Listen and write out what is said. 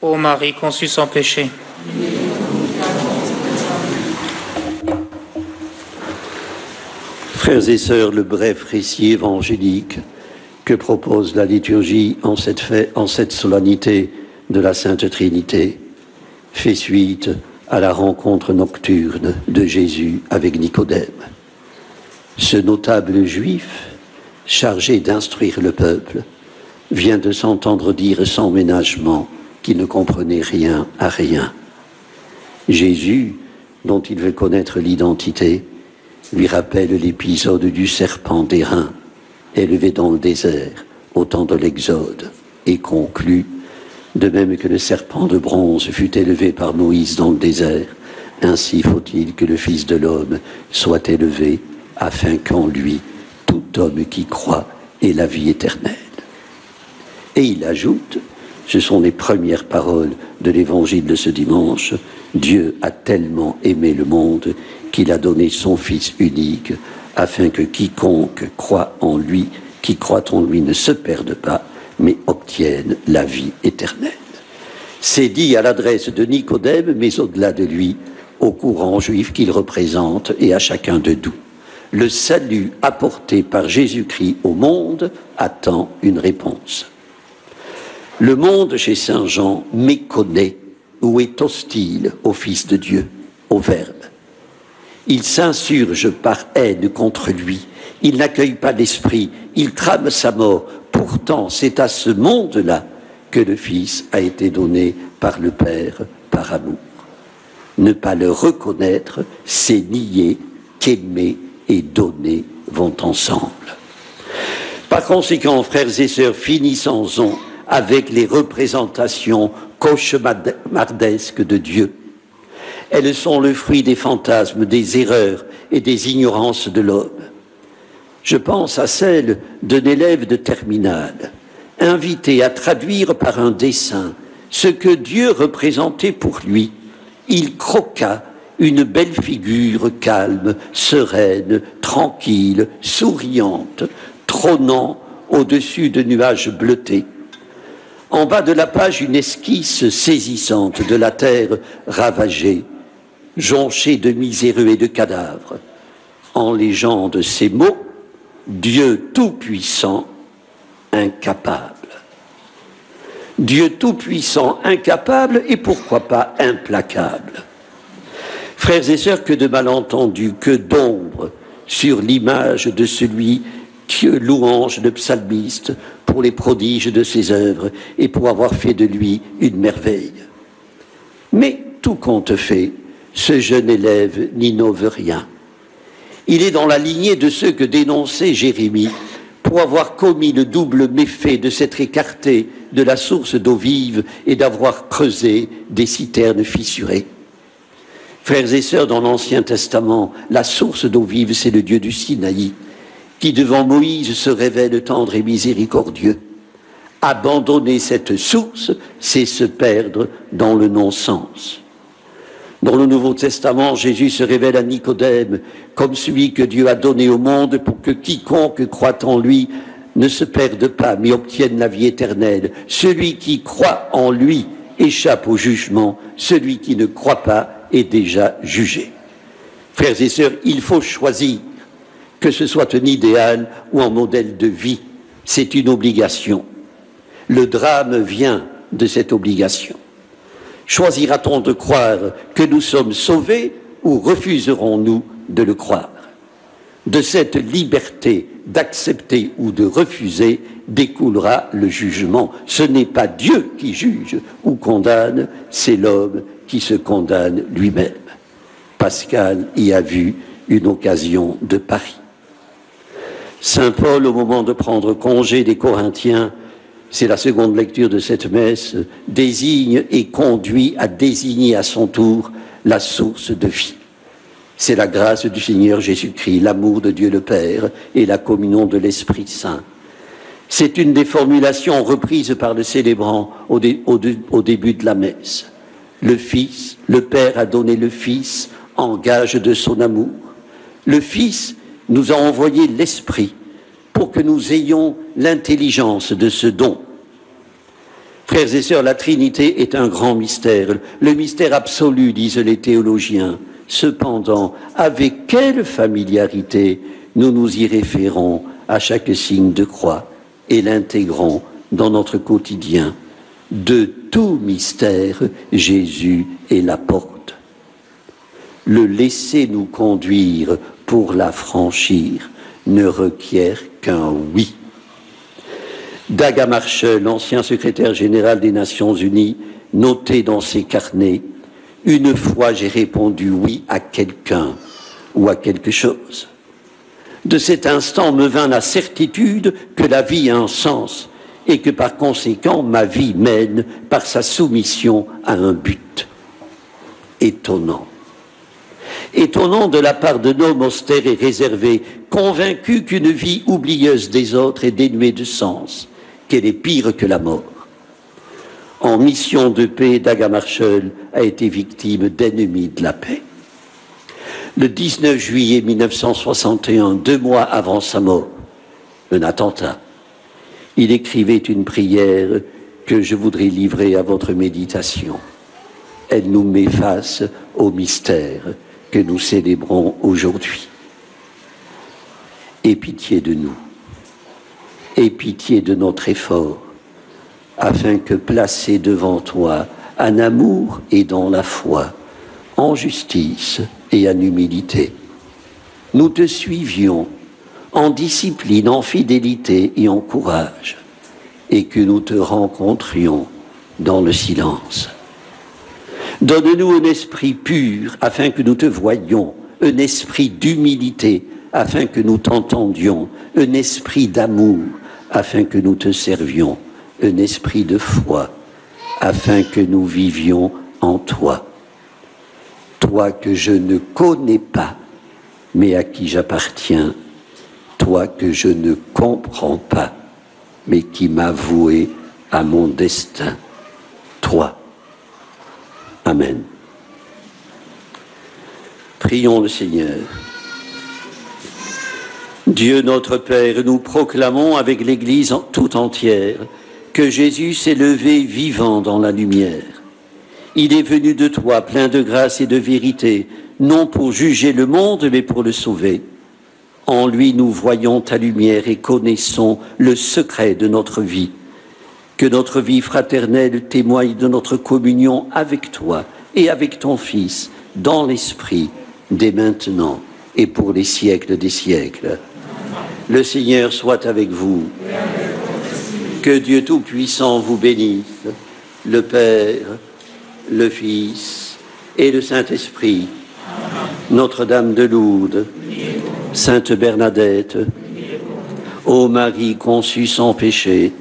Ô Marie conçue sans péché. Frères et sœurs, le bref récit évangélique que propose la liturgie en cette solennité de la Sainte Trinité fait suite à la rencontre nocturne de Jésus avec Nicodème. Ce notable juif, chargé d'instruire le peuple, vient de s'entendre dire sans ménagement qu'il ne comprenait rien à rien. Jésus, dont il veut connaître l'identité, lui rappelle l'épisode du serpent d'airain élevé dans le désert au temps de l'Exode et conclut: de même que le serpent de bronze fut élevé par Moïse dans le désert, ainsi faut-il que le Fils de l'homme soit élevé, afin qu'en lui, tout homme qui croit ait la vie éternelle. Et il ajoute, ce sont les premières paroles de l'évangile de ce dimanche: Dieu a tellement aimé le monde qu'il a donné son Fils unique, afin que quiconque croit en lui ne se perde pas, mais obtienne la vie éternelle. C'est dit à l'adresse de Nicodème, mais au-delà de lui, au courant juif qu'il représente et à chacun de nous. Le salut apporté par Jésus-Christ au monde attend une réponse. Le monde, chez saint Jean, méconnaît ou est hostile au Fils de Dieu, au Verbe. Il s'insurge par haine contre lui, il n'accueille pas l'Esprit, il trame sa mort. Pourtant, c'est à ce monde-là que le Fils a été donné par le Père, par amour. Ne pas le reconnaître, c'est nier qu'aimer et donner vont ensemble. Par conséquent, frères et sœurs, finissons-en avec les représentations cauchemardesques de Dieu. Elles sont le fruit des fantasmes, des erreurs et des ignorances de l'homme. Je pense à celle d'un élève de terminale, invité à traduire par un dessin ce que Dieu représentait pour lui. Il croqua une belle figure calme, sereine, tranquille, souriante, trônant au-dessus de nuages bleutés. En bas de la page, une esquisse saisissante de la terre ravagée, jonchée de miséreux et de cadavres. En légende, ces mots: Dieu tout-puissant, incapable. Dieu tout-puissant, incapable et pourquoi pas implacable. Frères et sœurs, que de malentendus, que d'ombre sur l'image de celui qui louange le psalmiste pour les prodiges de ses œuvres et pour avoir fait de lui une merveille. Mais tout compte fait, ce jeune élève n'innove rien. Il est dans la lignée de ceux que dénonçait Jérémie pour avoir commis le double méfait de s'être écarté de la source d'eau vive et d'avoir creusé des citernes fissurées. Frères et sœurs, dans l'Ancien Testament, la source d'eau vive, c'est le Dieu du Sinaï, qui devant Moïse se révèle tendre et miséricordieux. Abandonner cette source, c'est se perdre dans le non-sens. Dans le Nouveau Testament, Jésus se révèle à Nicodème comme celui que Dieu a donné au monde pour que quiconque croit en lui ne se perde pas, mais obtienne la vie éternelle. Celui qui croit en lui échappe au jugement, celui qui ne croit pas est déjà jugé. Frères et sœurs, il faut choisir, que ce soit un idéal ou un modèle de vie. C'est une obligation. Le drame vient de cette obligation. Choisira-t-on de croire que nous sommes sauvés ou refuserons-nous de le croire? De cette liberté d'accepter ou de refuser découlera le jugement. Ce n'est pas Dieu qui juge ou condamne, c'est l'homme qui se condamne lui-même. Pascal y a vu une occasion de pari. Saint Paul, au moment de prendre congé des Corinthiens, c'est la seconde lecture de cette messe, désigne et conduit à désigner à son tour la source de vie. C'est la grâce du Seigneur Jésus-Christ, l'amour de Dieu le Père et la communion de l'Esprit Saint. C'est une des formulations reprises par le célébrant au début de la messe. Le Fils, le Père a donné le Fils en gage de son amour. Le Fils nous a envoyé l'Esprit pour que nous ayons l'intelligence de ce don. Frères et sœurs, la Trinité est un grand mystère, le mystère absolu, disent les théologiens. Cependant, avec quelle familiarité nous nous y référons à chaque signe de croix et l'intégrons dans notre quotidien. De tout mystère, Jésus est la porte. Le laisser nous conduire pour la franchir ne requiert qu'un oui. Dag Hammarskjöld, l'ancien secrétaire général des Nations Unies, notait dans ses carnets « Une fois j'ai répondu oui à quelqu'un ou à quelque chose. De cet instant me vint la certitude que la vie a un sens et que par conséquent ma vie mène par sa soumission à un but. » Étonnant. Étonnant de la part d'un homme austère et réservé, convaincu qu'une vie oublieuse des autres est dénuée de sens, qu'elle est pire que la mort. En mission de paix, Dag Hammarskjöld a été victime d'ennemis de la paix. Le 19 juillet 1961, 2 mois avant sa mort, un attentat, il écrivait une prière que je voudrais livrer à votre méditation. Elle nous met face au mystère que nous célébrons aujourd'hui. Aie pitié de nous, aie pitié de notre effort, afin que, placé devant toi, en amour et dans la foi, en justice et en humilité, nous te suivions en discipline, en fidélité et en courage, et que nous te rencontrions dans le silence. Donne-nous un esprit pur afin que nous te voyions, un esprit d'humilité afin que nous t'entendions, un esprit d'amour afin que nous te servions, un esprit de foi afin que nous vivions en toi. Toi que je ne connais pas, mais à qui j'appartiens, toi que je ne comprends pas, mais qui m'as voué à mon destin, toi. Amen. Prions le Seigneur. Dieu notre Père, nous proclamons avec l'Église tout entière que Jésus s'est levé vivant dans la lumière. Il est venu de toi, plein de grâce et de vérité, non pour juger le monde, mais pour le sauver. En lui, nous voyons ta lumière et connaissons le secret de notre vie. Que notre vie fraternelle témoigne de notre communion avec toi et avec ton Fils, dans l'Esprit, dès maintenant et pour les siècles des siècles. Le Seigneur soit avec vous. Que Dieu Tout-Puissant vous bénisse, le Père, le Fils et le Saint-Esprit. Notre-Dame de Lourdes, Sainte Bernadette, ô Marie conçue sans péché,